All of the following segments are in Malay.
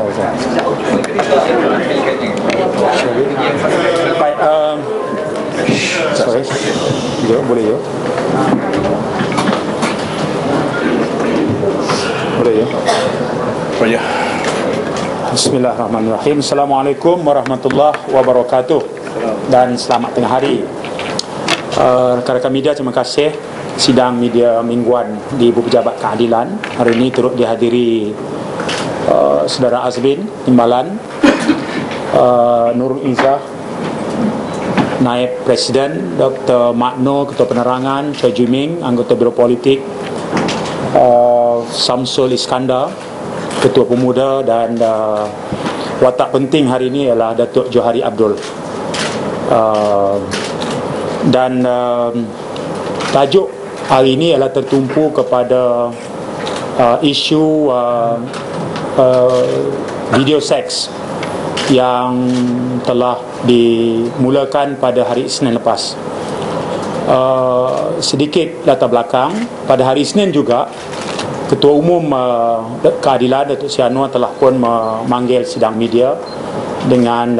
Ustaz. Baik, sorry. Boleh ya? Boleh ya? Boleh. Bismillahirrahmanirrahim. Assalamualaikum warahmatullahi wabarakatuh. Dan selamat tengah hari. Rakan-rakan media, terima kasih. Sidang media mingguan di Ibu Pejabat Keadilan hari ini turut dihadiri Saudara Azmin Timbalan, Nurul Izzah, Naib Presiden, Dr. Makno, Ketua Penerangan, Choi Juming, Anggota Biro Politik, Samsul Iskandar, Ketua Pemuda, dan watak penting hari ini ialah Datuk Johari Abdul. Dan tajuk hari ini ialah tertumpu kepada isu video seks yang telah dimulakan pada hari Isnin lepas. Sedikit latar belakang, pada hari Isnin juga Ketua Umum Keadilan Datuk Seri Anwar telah pun memanggil sidang media dengan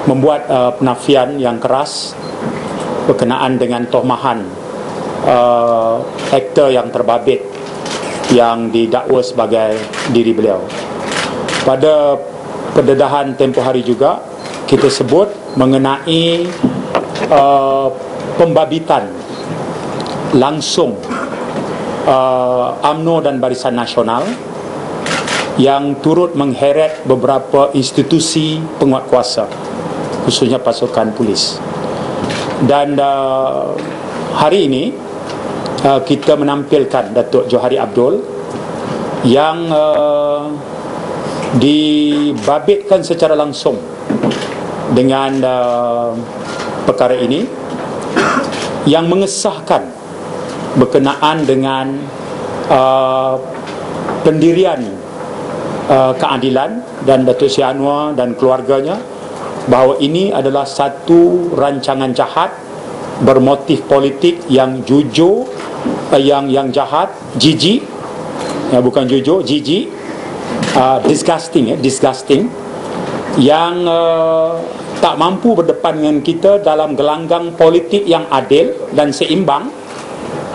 membuat penafian yang keras berkenaan dengan tohmahan aktor yang terbabit yang didakwa sebagai diri beliau. Pada pendedahan tempoh hari juga kita sebut mengenai pembabitan langsung UMNO dan Barisan Nasional yang turut mengheret beberapa institusi penguatkuasa, khususnya pasukan polis. Dan hari ini kita menampilkan Datuk Johari Abdul yang dibabitkan secara langsung dengan perkara ini, yang mengesahkan berkenaan dengan pendirian keadilan dan Datuk Seri Anwar dan keluarganya, bahawa ini adalah satu rancangan jahat bermotif politik yang jujur, yang jahat, jijik, bukan jujur, jijik, disgusting, yang tak mampu berdepan dengan kita dalam gelanggang politik yang adil dan seimbang,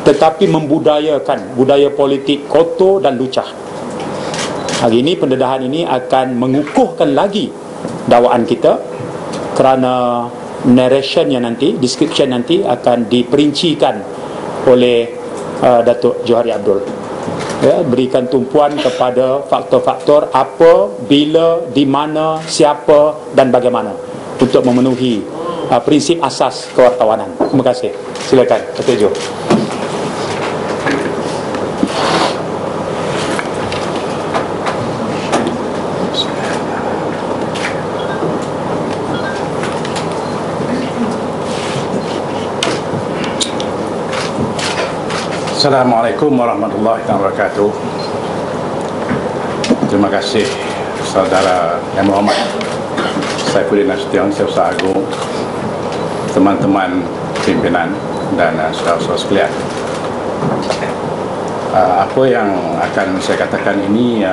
tetapi membudayakan budaya politik kotor dan lucah. Hari ini pendedahan ini akan mengukuhkan lagi dakwaan kita, kerana narrationnya nanti, description nanti akan diperincikan oleh Datuk Johari Abdul, berikan tumpuan kepada faktor-faktor apa, bila, di mana, siapa dan bagaimana untuk memenuhi prinsip asas kewartawanan. Terima kasih. Silakan Datuk Jo. Assalamualaikum warahmatullahi wabarakatuh. Terima kasih Saudara Yang Berhormat Saifuddin Nasution, Setiausaha Agung, teman-teman pimpinan dan saudara-saudara sekalian. Apa yang akan saya katakan ini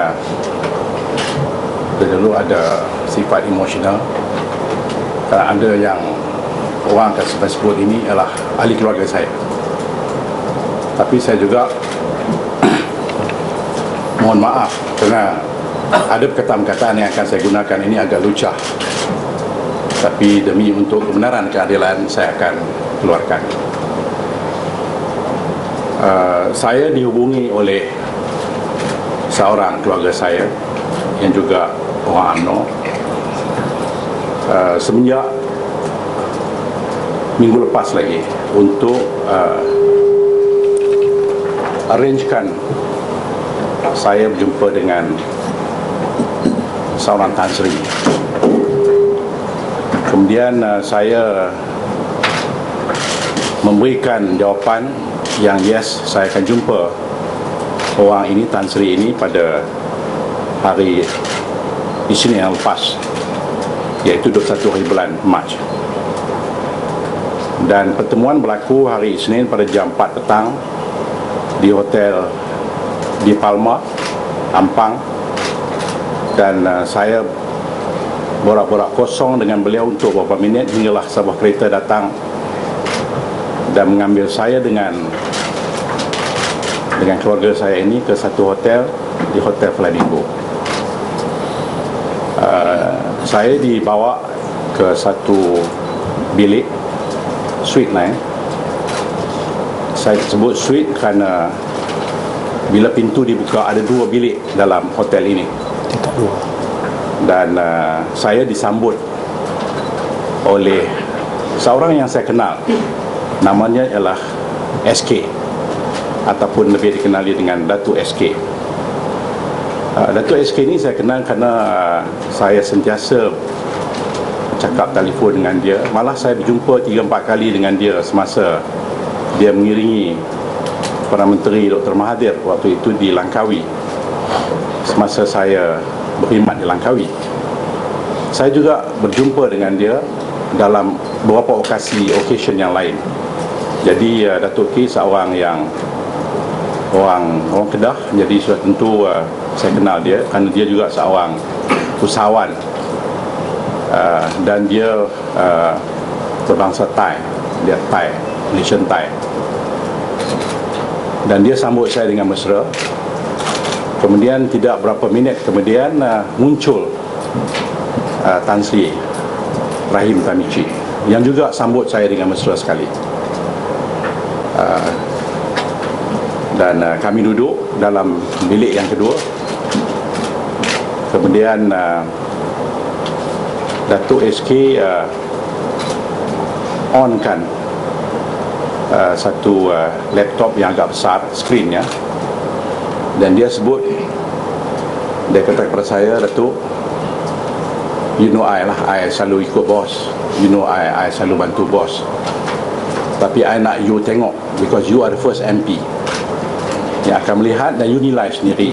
dulu ada sifat emosional, kerana ada yang orang akan sebut ini adalah ahli keluarga saya. Tapi saya juga mohon maaf kerana ada perkataan-perkataan yang akan saya gunakan ini agak lucah, tapi demi untuk kebenaran keadilan saya akan keluarkan. Saya dihubungi oleh seorang keluarga saya yang juga orang UMNO semenjak minggu lepas lagi untuk arrangekan saya berjumpa dengan seorang Tan Sri. Kemudian saya memberikan jawapan yang yes, saya akan jumpa orang ini, Tan Sri ini, pada hari Isnin yang lepas, iaitu 21 hari bulan Mac. Dan pertemuan berlaku hari Isnin pada jam 4 petang di hotel di Palma, Ampang, Dan saya borak-borak kosong dengan beliau untuk beberapa minit hinggalah sebuah kereta datang dan mengambil saya dengan keluarga saya ini ke satu hotel di Hotel Flamingo. Saya dibawa ke satu bilik suite lain. Saya sebut suite kerana bila pintu dibuka ada 2 bilik dalam hotel ini. Dan saya disambut oleh seorang yang saya kenal, namanya ialah SK, ataupun lebih dikenali dengan Datuk SK. Datuk SK ini saya kenal kerana saya sentiasa cakap telefon dengan dia. Malah saya berjumpa 3-4 kali dengan dia semasa dia mengiringi Perdana Menteri Dr. Mahathir waktu itu di Langkawi, semasa saya berkhidmat di Langkawi. Saya juga berjumpa dengan dia dalam beberapa occasion yang lain. Jadi Datuk K seorang yang orang Kedah, jadi sudah tentu saya kenal dia kerana dia juga seorang usahawan, dan dia berbangsa Thai, dia Thai, Malaysian Thai. Dan dia sambut saya dengan mesra. Kemudian tidak berapa minit kemudian muncul Tan Sri Rahim Tamici yang juga sambut saya dengan mesra sekali. Dan kami duduk dalam bilik yang kedua. Kemudian Datuk SK onkan satu laptop yang agak besar skrinnya, dan dia sebut, dia kata kepada saya, Datuk, you know I lah, I selalu ikut bos, you know I selalu bantu bos, tapi I nak you tengok, because you are the first MP yang akan melihat dan you nilai sendiri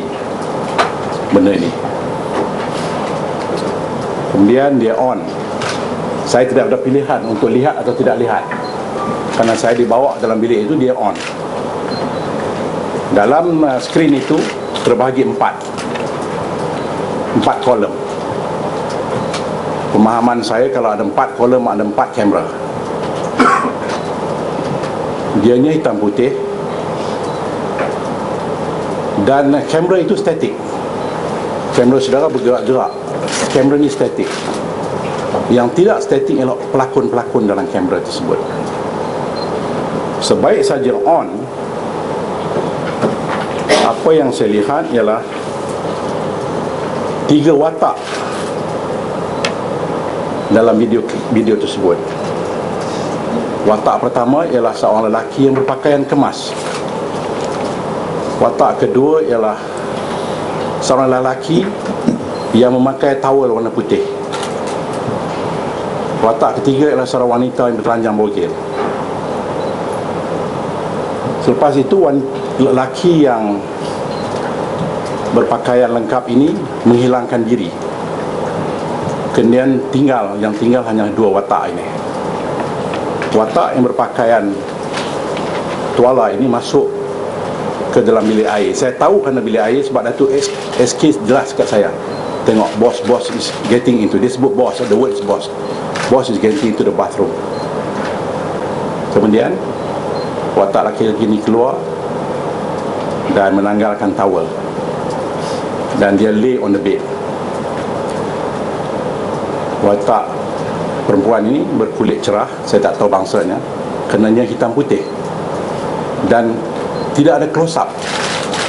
benda ini. Kemudian dia on. Saya tidak ada pilihan untuk lihat atau tidak lihat, kerana saya dibawa dalam bilik itu. Dia on. Dalam skrin itu terbahagi 4 kolom. Pemahaman saya, kalau ada 4 kolom, ada 4 kamera. Dianya hitam putih, dan kamera itu statik. Kamera saudara bergerak-gerak. Kamera ini statik. Yang tidak statik ialah pelakon-pelakon dalam kamera tersebut. Sebaik saja on, apa yang saya lihat ialah 3 watak dalam video tersebut. Watak pertama ialah seorang lelaki yang berpakaian kemas. Watak kedua ialah seorang lelaki yang memakai towel warna putih. Watak ketiga ialah seorang wanita yang bertelanjang bogel. Selepas itu lelaki yang berpakaian lengkap ini menghilangkan diri. Kemudian yang tinggal hanya 2 watak ini. Watak yang berpakaian tuala ini masuk ke dalam bilik air. Saya tahu kerana bilik air sebab Datuk SK jelas kat saya. Tengok, boss is getting into this book. Boss, the word is boss. Boss is getting into the bathroom. Kemudian watak lelaki ini keluar dan menanggalkan towel, dan dia lay on the bed. Watak perempuan ini berkulit cerah, saya tak tahu bangsanya, kenanya hitam putih, dan tidak ada close up.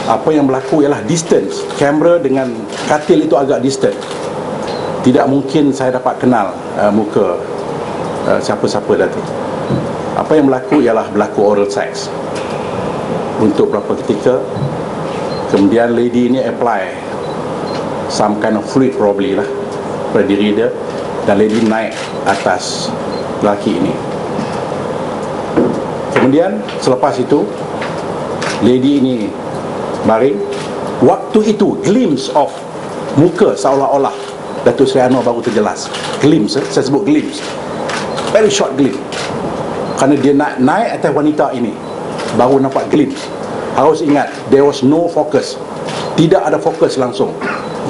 Apa yang berlaku ialah distance. Kamera dengan katil itu agak distant. Tidak mungkin saya dapat kenal muka siapa-siapa Datuk. Apa yang berlaku ialah berlaku oral sex untuk beberapa ketika. Kemudian lady ini apply some kind of fluid probably lah pada diri dia, dan lady naik atas lelaki ini. Kemudian selepas itu lady ini baring. Waktu itu glimpse of muka seolah-olah Datuk Seri Anwar baru terjelas. Glimpse, saya sebut glimpse, very short glimpse, kerana dia naik atas wanita ini baru nampak glimpse. Harus ingat, there was no focus. Tidak ada fokus langsung,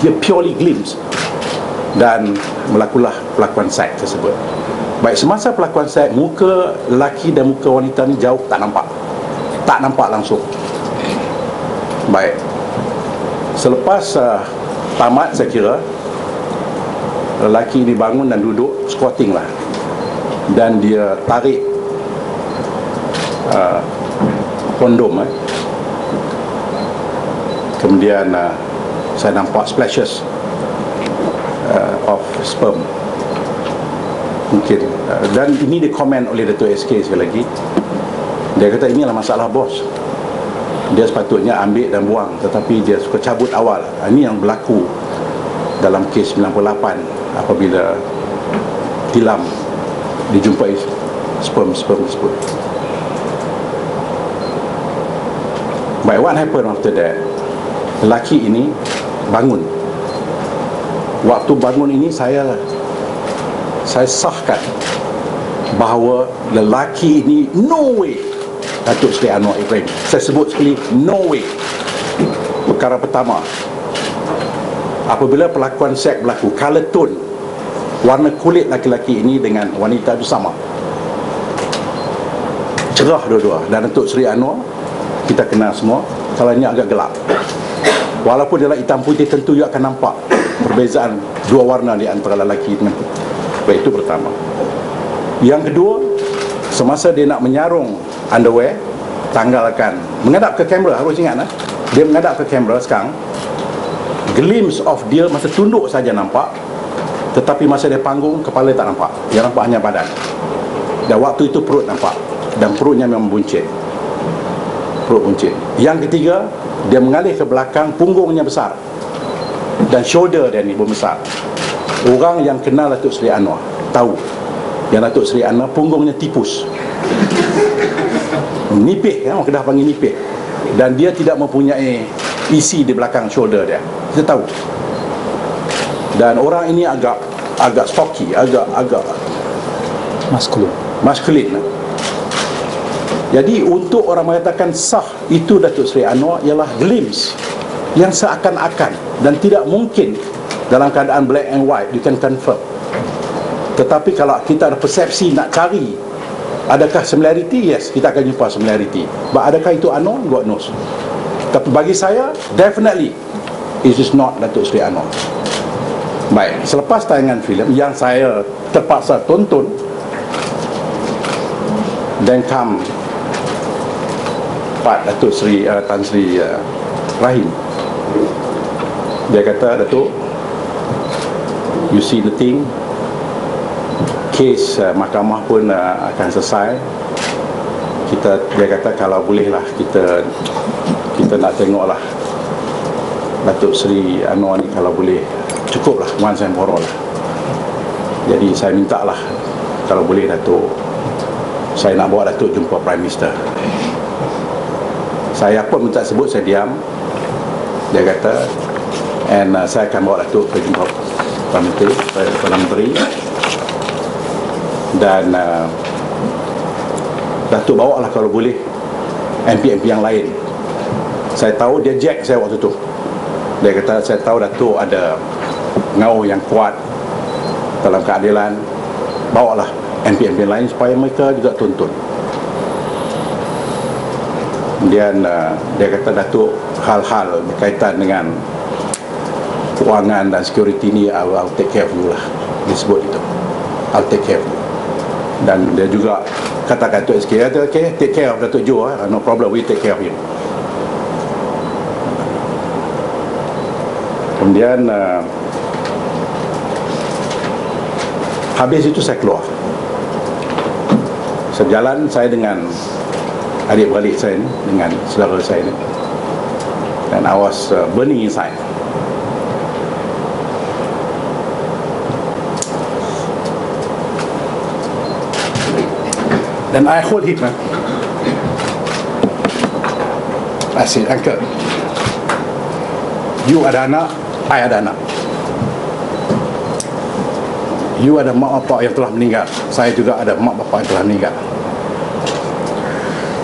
dia purely glimpse. Dan melakukanlah pelakuan seks tersebut. Baik, semasa pelakuan seks, muka lelaki dan muka wanita ni jauh tak nampak. Tak nampak langsung. Baik, selepas tamat, saya kira lelaki ni bangun dan duduk squatting lah, dan dia tarik kondom. Kemudian saya nampak splashes of sperm mungkin, dan ini dikomen oleh Dato' SK sekali lagi. Dia kata inilah masalah bos, dia sepatutnya ambil dan buang, tetapi dia suka cabut awal. Ini yang berlaku dalam kes 98 apabila tilam dijumpai sperm tersebut. But what happened after that, lelaki ini bangun. Waktu bangun ini saya sahkan bahawa lelaki ini no way Datuk Seri Anwar Ibrahim. Saya sebut sekali, no way. Perkara pertama, apabila pelakuan seks berlaku, color tone, warna kulit laki-laki ini dengan wanita itu sama, cerah dua-dua. Dan Datuk Seri Anwar, kita kenal semua, kalanya agak gelap. Walaupun dia hitam putih, tentu dia akan nampak perbezaan dua warna di antara lelaki dengan putih. Baik, itu pertama. Yang kedua, semasa dia nak menyarung underwear, tanggalkan, menghadap ke kamera, harus ingat dia menghadap ke kamera sekarang, glimpse of dia masa tunduk saja nampak, tetapi masa dia panggung, kepala tak nampak, yang nampak hanya badan. Dan waktu itu perut nampak, dan perutnya memang buncit, perut buncit. Yang ketiga, dia mengalih ke belakang, punggungnya besar, dan shoulder dia ni besar. Orang yang kenal Datuk Seri Anwar tahu yang Datuk Seri Anwar punggungnya tipus, nipih, orang Kedah panggil nipih, dan dia tidak mempunyai isi di belakang shoulder dia, kita tahu. Dan orang ini agak stocky, agak maskulin. Jadi untuk orang mengatakan sah itu Datuk Seri Anwar ialah glimpse yang seakan-akan, dan tidak mungkin dalam keadaan black and white you can confirm. Tetapi kalau kita ada persepsi nak cari adakah similarity, yes, kita akan jumpa similarity. Adakah itu Anwar? God knows. Tapi bagi saya, definitely it is not Datuk Seri Anwar. Baik, selepas tayangan filem yang saya terpaksa tonton, then come Pak Datuk Seri Tan Sri Rahim. Dia kata, Datuk, you see the thing, kes mahkamah pun akan selesai. Dia kata kalau bolehlah kita nak tengoklah Datuk Seri Anwar ni, kalau boleh cukuplah once and for all lah. Jadi saya minta lah, kalau boleh Datuk, saya nak bawa Datuk jumpa Prime Minister. Saya pun minta sebut, saya diam. Dia kata, and saya akan bawa Datuk ke jumpa Perdana Menteri, dan Datuk bawa lah kalau boleh MP-MP yang lain. Saya tahu dia jack saya waktu tu. Dia kata, saya tahu Datuk ada ngau yang kuat dalam keadilan, bawalah MP-MP lain supaya mereka juga tuntut. Kemudian dia kata, Datuk, hal-hal berkaitan dengan kewangan dan security ni I'll take care of you lah. Dia sebut itu, I'll take care of you. Dan dia juga kata Datuk SK, okay, take care of Datuk Joe, no problem, we take care of him. Kemudian habis itu saya keluar. Sejalan saya dengan adik-beradik saya ni, dengan saudara saya ni, dan I was burning inside. Dan I hold him. I said, Uncle, you ada anak, I ada anak. You ada mak bapak yang telah meninggal, saya juga ada mak bapak yang telah meninggal.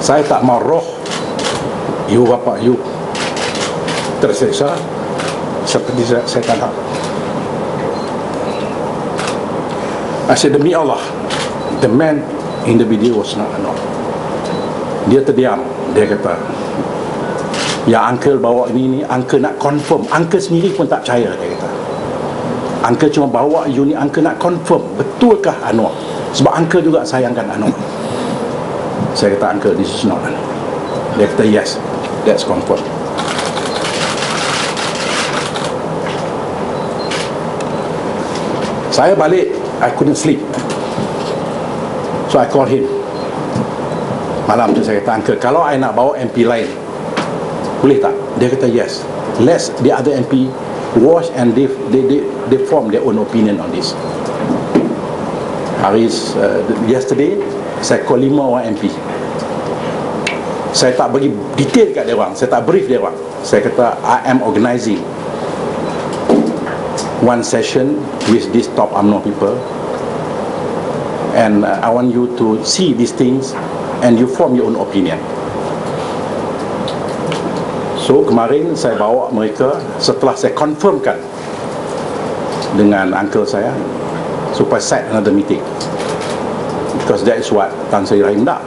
Saya tak mau roh you bapak you tersiksa seperti saya tak nak. I said, demi Allah, the man in the video was not Anwar. Dia terdiam. Dia kata, ya uncle bawa ini uncle nak confirm. Uncle sendiri pun tak percaya. Dia kata, uncle cuma bawa you ni, uncle nak confirm betulkah Anwar, sebab uncle juga sayangkan Anwar. Saya kata, uncle, this is not Anwar. Dia kata, yes, that's confirm. Saya balik, I couldn't sleep, so I called him. Malam tu saya kata, uncle, kalau I nak bawa MP lain, boleh tak? Dia kata, yes, let's the other MP watch and they form their own opinion on this. Yesterday saya call 5 orang MP. Saya tak bagi detail kat dia orang, saya tak brief dia orang. Saya kata, I am organising one session with these top UMNO people, and I want you to see these things and you form your own opinion. So kemarin saya bawa mereka, setelah saya confirmkan dengan uncle saya, supaya set another meeting, because that is what Tan Sri Rahim nak.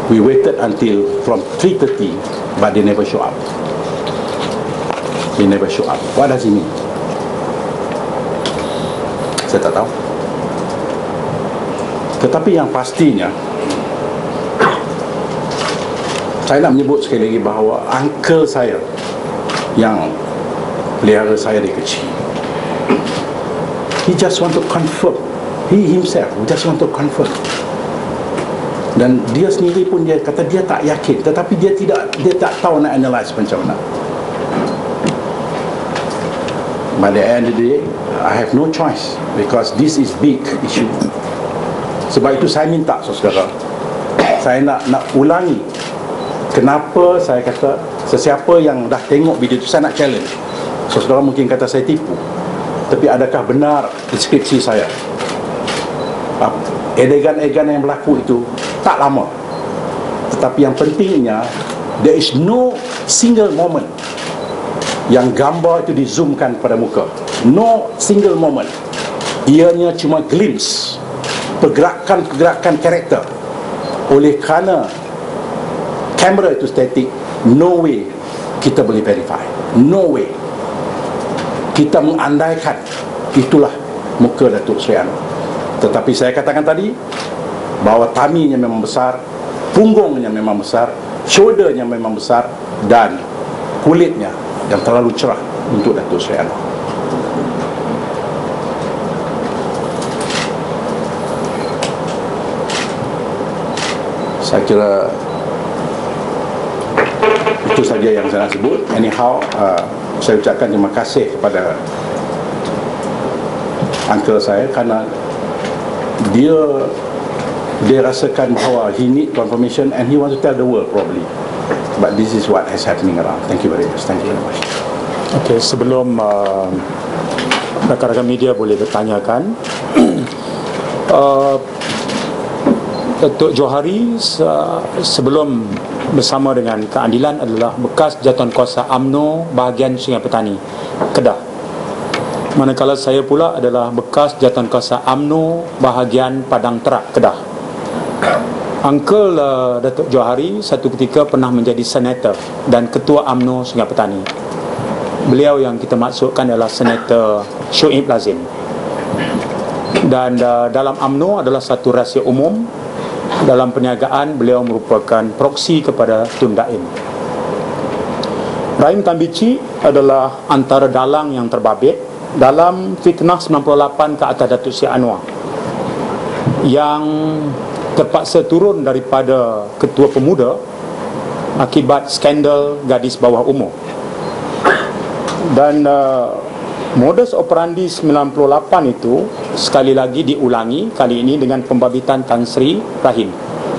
We waited until from 3:30, but they never show up. They never show up. What does it mean? Saya tak tahu. Tetapi yang pastinya, saya nak menyebut sekali lagi bahawa uncle saya yang pelihara saya dari kecil, he just want to confirm. He himself just want to confirm. Dan dia sendiri pun dia kata dia tak yakin, tetapi dia tak tahu nak analyse macam mana. By the end of the day, I have no choice, because this is big issue. Sebab itu saya minta, saudara, saya nak ulangi. Kenapa saya kata sesiapa yang dah tengok video itu, saya nak challenge. Saudara mungkin kata saya tipu, tapi adakah benar deskripsi saya? Adegan-adegan yang berlaku itu tak lama, tetapi yang pentingnya, there is no single moment yang gambar itu dizoomkan pada muka. No single moment. Ianya cuma glimpse pergerakan-pergerakan karakter. Oleh kerana kamera itu statik, no way kita boleh verify. No way. Kita mengandaikan itulah muka Datuk Seri Anwar. Tetapi saya katakan tadi bahawa taminya memang besar, punggungnya memang besar, shouldernya memang besar, dan kulitnya yang terlalu cerah untuk Datuk Seri Anwar. Saya kira itu saja yang saya nak sebut. Anyhow, saya ucapkan terima kasih kepada uncle saya kerana dia rasakan bahawa he need confirmation and he want to tell the world probably. But this is what is happening around. Thank you very much. Thank you very much. Okay, sebelum rakan-rakan media boleh bertanyakan, Datuk Johari sebelum bersama dengan keadilan adalah bekas jawatankuasa UMNO bahagian Sungai Petani, Kedah. Manakala saya pula adalah bekas jawatankuasa UMNO bahagian Padang Terak, Kedah. Uncle Datuk Johari satu ketika pernah menjadi senator dan ketua UMNO Sungai Petani. Beliau yang kita maksudkan adalah Senator Shoaib Lazim. Dan dalam UMNO adalah satu rahsia umum. Dalam perniagaan, beliau merupakan proksi kepada Tun Daim. Rahim Tambici adalah antara dalang yang terbabit dalam fitnah 98 ke atas Datuk Seri Anwar, yang terpaksa turun daripada ketua pemuda akibat skandal gadis bawah umur. Dan modus operandi 98 itu sekali lagi diulangi, kali ini dengan pembabitan Tan Sri Rahim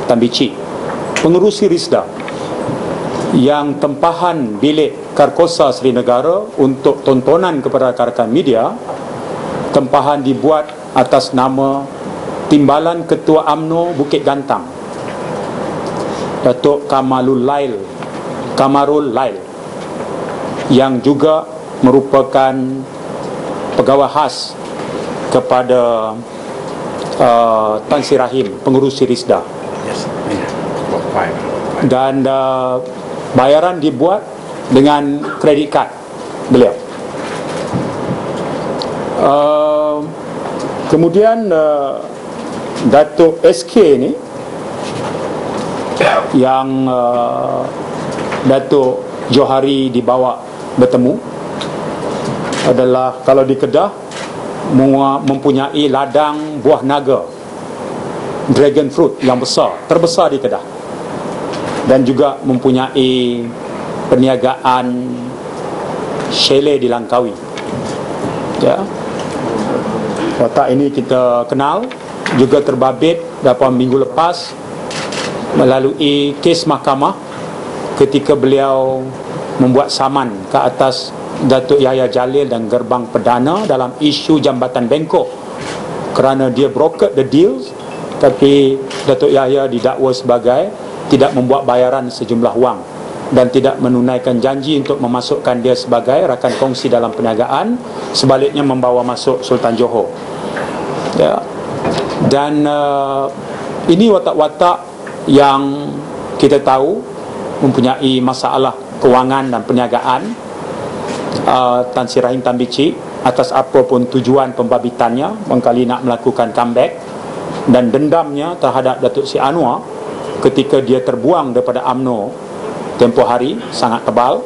Tambici, pengerusi Risda, yang tempahan bilik Karkosa Seri Negara untuk tontonan kepada rakan-rakan media. Tempahan dibuat atas nama Timbalan Ketua UMNO Bukit Gantang, Datuk Kamalul Lail Kamarul Lail, yang juga merupakan pegawai khas kepada Tan Sri Rahim, pengurus Sirisda. Dan bayaran dibuat dengan kredit kad beliau. Kemudian Datuk SK ni yang Datuk Johari dibawa bertemu adalah, kalau di Kedah, mempunyai ladang buah naga, dragon fruit yang besar, terbesar di Kedah, dan juga mempunyai perniagaan chalet di Langkawi. Ya. Watak ini kita kenal, juga terbabit beberapa minggu lepas melalui kes mahkamah ketika beliau membuat saman ke atas Datuk Yahya Jalil dan Gerbang Perdana dalam isu Jambatan Bengkok kerana dia brokered the deals, tapi Datuk Yahya didakwa sebagai tidak membuat bayaran sejumlah wang dan tidak menunaikan janji untuk memasukkan dia sebagai rakan kongsi dalam perniagaan, sebaliknya membawa masuk Sultan Johor. Ya. Dan ini watak-watak yang kita tahu mempunyai masalah kewangan dan perniagaan. Tan Sri Rahim Tan Bicik, atas apa pun tujuan pembabitannya, mengkali nak melakukan comeback, dan dendamnya terhadap Datuk Seri Anwar ketika dia terbuang daripada UMNO tempoh hari sangat tebal.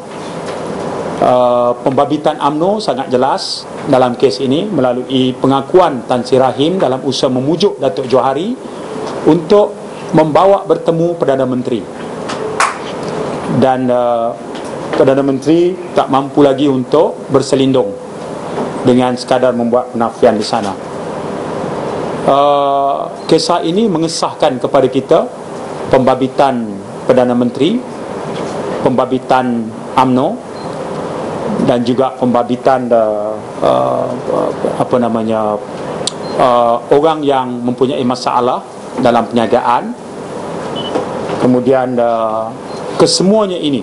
Pembabitan UMNO sangat jelas dalam kes ini melalui pengakuan Tan Sri Rahim dalam usaha memujuk Datuk Johari untuk membawa bertemu Perdana Menteri, dan Perdana Menteri tak mampu lagi untuk berselindung dengan sekadar membuat penafian di sana. Kisah ini mengesahkan kepada kita pembabitan Perdana Menteri, pembabitan UMNO, dan juga pembabitan orang yang mempunyai masalah dalam perniagaan. Kemudian kesemuanya ini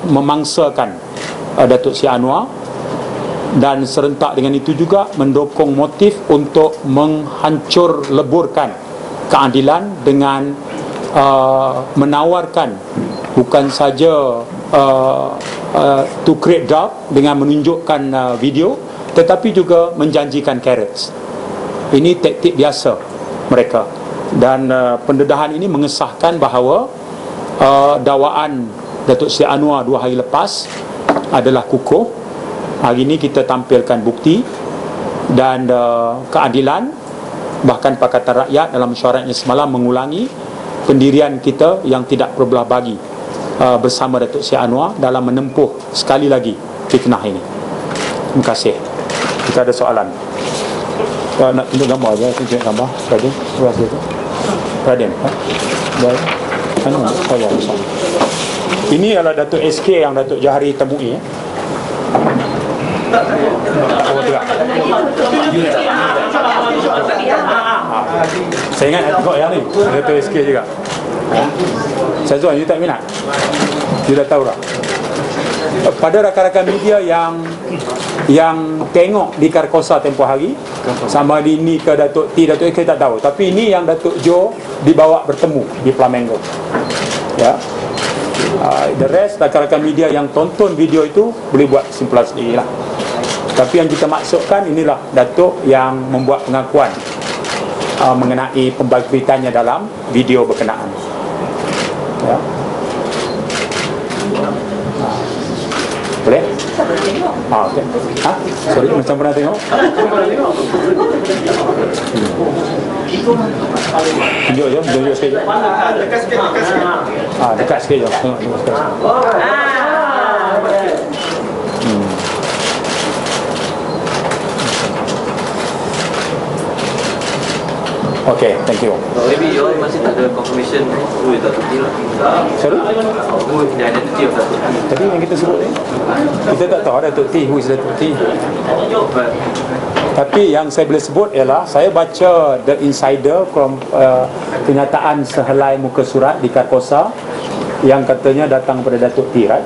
memangsakan Datuk Seri Anwar, dan serentak dengan itu juga mendukung motif untuk menghancur leburkan keadilan dengan menawarkan bukan saja to create doubt dengan menunjukkan video, tetapi juga menjanjikan carrots. Ini taktik biasa mereka, dan pendedahan ini mengesahkan bahawa dakwaan Datuk Seri Anwar 2 hari lepas adalah kukuh. Hari ini kita tampilkan bukti dan keadilan. Bahkan Pakatan Rakyat dalam mesyuaratnya semalam mengulangi pendirian kita yang tidak berbelah bagi bersama Datuk Seri Anwar dalam menempuh sekali lagi fitnah ini. Terima kasih. Kita ada soalan. Nak tunjuk gambar je, tunjuk gambar. Raden, sebelah situ. Raden, baik. Saya ini adalah Datuk SK yang Datuk Johari temui. Saya ingat tengok yang ni Datuk SK juga. Syazwan, you tak minat? You dah tahu tak? Pada rakan-rakan media yang tengok di Karkosa tempoh hari, sama di ini ke Datuk T, Datuk SK tak tahu, tapi ini yang Datuk Jo dibawa bertemu di Flamengo. Ya. The rest rakan-rakan media yang tonton video itu boleh buat kesimpulan sendiri lah. Tapi yang kita maksudkan, inilah Datuk yang membuat pengakuan mengenai pembabitannya dalam video berkenaan. Ya. Boleh? Okay. Sorry, macam pernah tengok? Tunjuk je, tunjuk sikit je. Dekat sikit, dekat sikit. Dekat sikit je. Tengok, tengok sikit. Okay, thank you. Maybe you all masih tak ada confirmation who is Datuk T lah. Sorry? Who is the identity of Datuk T? Tadi yang kita sebut ni, kita tak tahu Datuk T, who is Datuk T. Tapi yang saya boleh sebut ialah, saya baca The Insider from kenyataan sehelai muka surat di Karkosa, yang katanya datang pada Datuk T, right?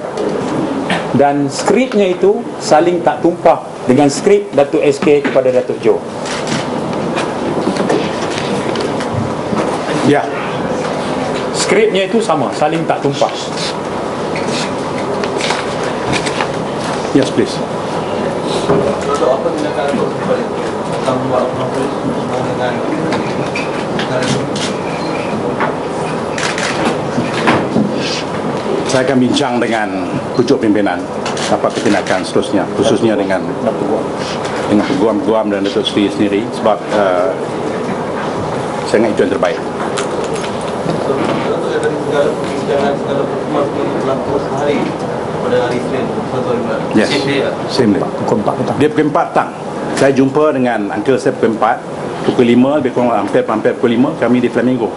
Dan skripnya itu saling tak tumpah dengan skrip Datuk SK kepada Datuk Jo. Ya. Skripnya itu sama, saling tak tumpah. Yes, please. Untuk apa tindakan untuk kembali tentang membuat polis dengan Saya akan bincang dengan pucuk pimpinan apa tindakan seterusnya, khususnya dengan peguam-peguam dan Datuk Seri sendiri, sebab saya ingat itu yang terbaik. Untuk dari segala perbincangan, segala pertemuan seperti berlaku sehari pada hari Senin 1 hari bulan. Yes, Same day lah. same day. Pukul 4 petang. Dia pukul 4 petang. Saya jumpa dengan uncle saya pukul 4, pukul 5, lebih kurang hampir pukul 5, kami di Flamingo.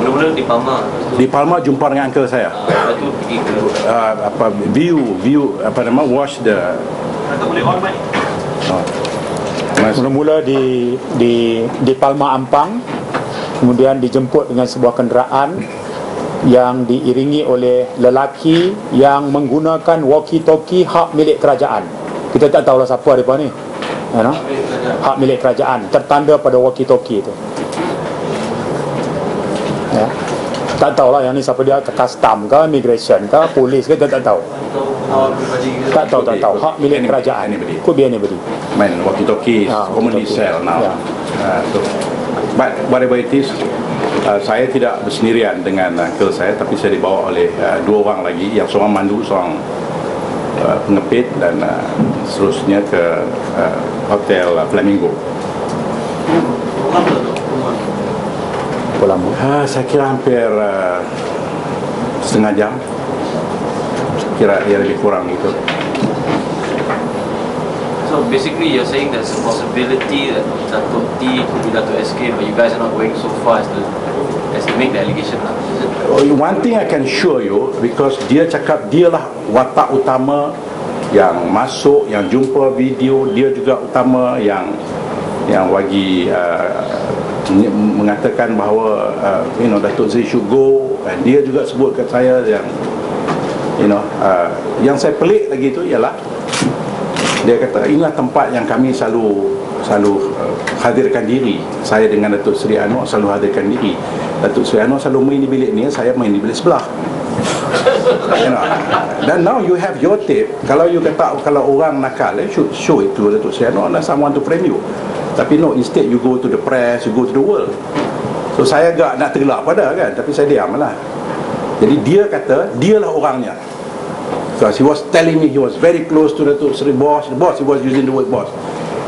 Mula-mula di Palma. Di Palma jumpa dengan uncle saya. Lepas tu pergi ke View apa nama, watch the tak boleh on mic. Mula-mula di Palma Ampang, kemudian dijemput dengan sebuah kenderaan yang diiringi oleh lelaki yang menggunakan walkie-talkie hak milik kerajaan. Kita tak tahulah siapa mereka ni, hak milik kerajaan tertanda pada walkie-talkie itu, ya. Tak tahulah yang ni siapa dia, custom ke, immigration ke, polis ke, kita tak tahu. Tak tahu. Hak milik kerajaan. Could be anybody. main walkie-talkie commonly walkie-talkie. sell now. So, but whatever it is, saya tidak bersendirian dengan uncle saya, tapi saya dibawa oleh dua orang lagi, yang seorang mandu, seorang pengepit, dan seterusnya ke hotel Flamingo. Saya kira hampir setengah jam, kira dia lebih kurang itu. So basically you're saying there's a possibility that Datuk T could be Datuk SK, but you guys are not going so far as to make the allegation lah. One thing I can assure you, because dia cakap dialah watak utama yang masuk, yang jumpa video, dia juga utama yang bagi mengatakan bahawa Datuk Z should go, and dia juga sebut kat saya yang yang saya pelik lagi tu ialah dia kata inilah tempat yang kami selalu hadirkan diri. Saya dengan Datuk Seri Anwar selalu hadirkan diri. Datuk Seri Anwar selalu main di bilik ni, saya main di bilik sebelah. Dan now you have your tape. Kalau you kata kalau orang nakal, show it to Datuk Seri Anwar and someone to frame you. Tapi no, instead you go to the press, you go to the world. So saya agak nak tergelak pada kan, tapi saya diam lah. Jadi dia kata dialah orangnya. Because he was telling me he was very close to Datuk Seri boss. The boss, he was using the word boss.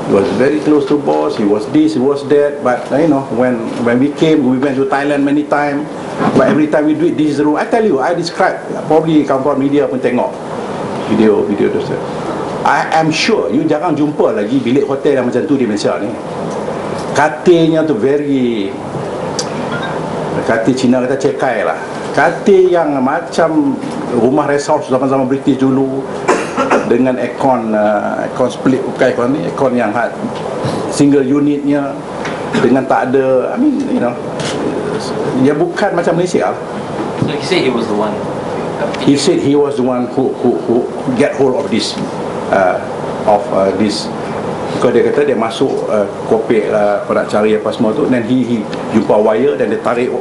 He was very close to boss. He was this, he was that. But when we came, we went to Thailand many times. But every time we do it, this is the rule. I tell you, I describe. Probably kawan-kawan media pun tengok video tu. I am sure you jangan jumpa lagi bilik hotel yang macam tu di Malaysia ni. Katilnya tu very, katil Cina kata cekai lah. Katil yang macam rumah rest house zaman-zaman British dulu, dengan aircon split, bukan aircon ni, aircon yang single unitnya, dengan tak ada, dia bukan macam Malaysia. So he said he was the one. He said he was the one who get hold of this this. Because dia kata dia masuk kopek nak cari apa semua tu, dan he jumpa wire, dan dia tarik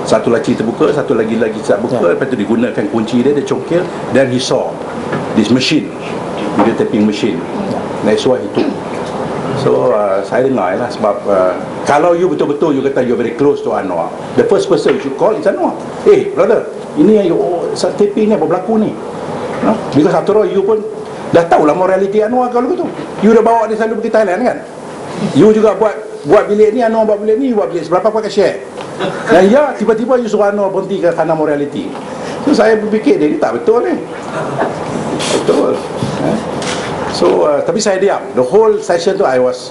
satu laci terbuka, satu lagi tak buka, lepas tu digunakan kunci dia congkil, dan he saw this machine, video taping machine. That's why he took. So saya dengar lah, sebab kalau you betul-betul you kata you very close to Anwar, the first person you should call is Anwar. Brother, ini yang taping ni apa berlaku ni, because after all you pun dah tahulah morality Anwar kalau begitu. You dah bawa dia selalu pergi Thailand kan, you juga buat bilik ni, Anwar buat bilik ni, buat bilik seberapa pakai share. Dan tiba-tiba you suruh Anwar berhenti kerana morality. So saya berfikir dia ni tak betul ni. Betul. So tapi saya diam. The whole session tu I was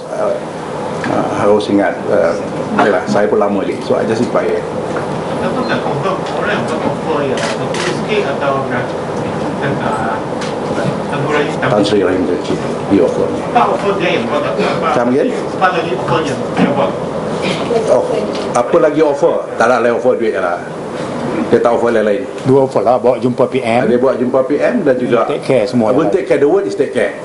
ingat saya pun lama lagi. So I just inquire. Kenapa tak confirm orang yang offer ya? Sikit atau Tan Sri Rahim dia offer. Pak offer dia yang buat apa? Come again? Pak lagi offer yang dia buat. Apa lagi offer? Tak ada lagi offer duit lah. Dia tak offer lain-lain. Dua offer lah, bawa jumpa PM. Dia buat jumpa PM dan juga Take care semua. Will take care, the word is take care.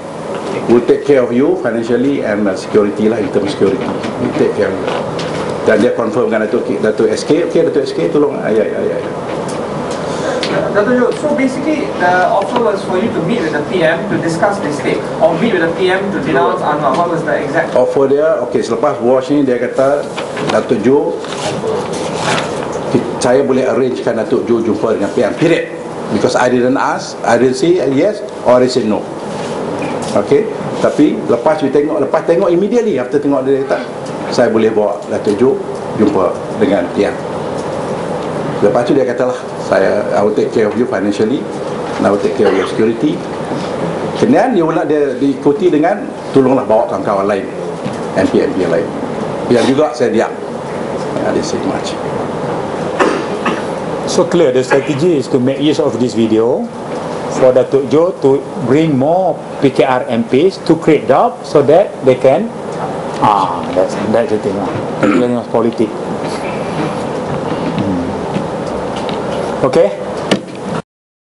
Will take care of you financially and security lah, in terms of security. Will take care of you. Dan dia confirm dengan Datuk SK, okay Datuk SK tolong. Ya. Dato' Jo, so basically the offer was for you to meet with the PM to discuss this stake, or meet with the PM to denounce Anwar. What was the exact Offer dia, okay, selepas wash ni dia kata, Datuk Jo, saya boleh arrangekan Datuk Jo jumpa dengan PM, period. Because I didn't ask, I didn't say yes or I say no. Okay, tapi lepas tengok immediately after tengok dia kata, saya boleh bawa Datuk Jo jumpa dengan PM. Lepas tu dia katalah, I will take care of you financially, and I will take care of your security. Kemudian dia diikuti dengan, tolonglah bawa kawan-kawan lain, MP lain. Yang juga saya diam. Dia say much. So clear, the strategy is to make use of this video for Datuk Jo to bring more PKR MPs to create doubt so that they can that's the thing lah. Politik. Okay.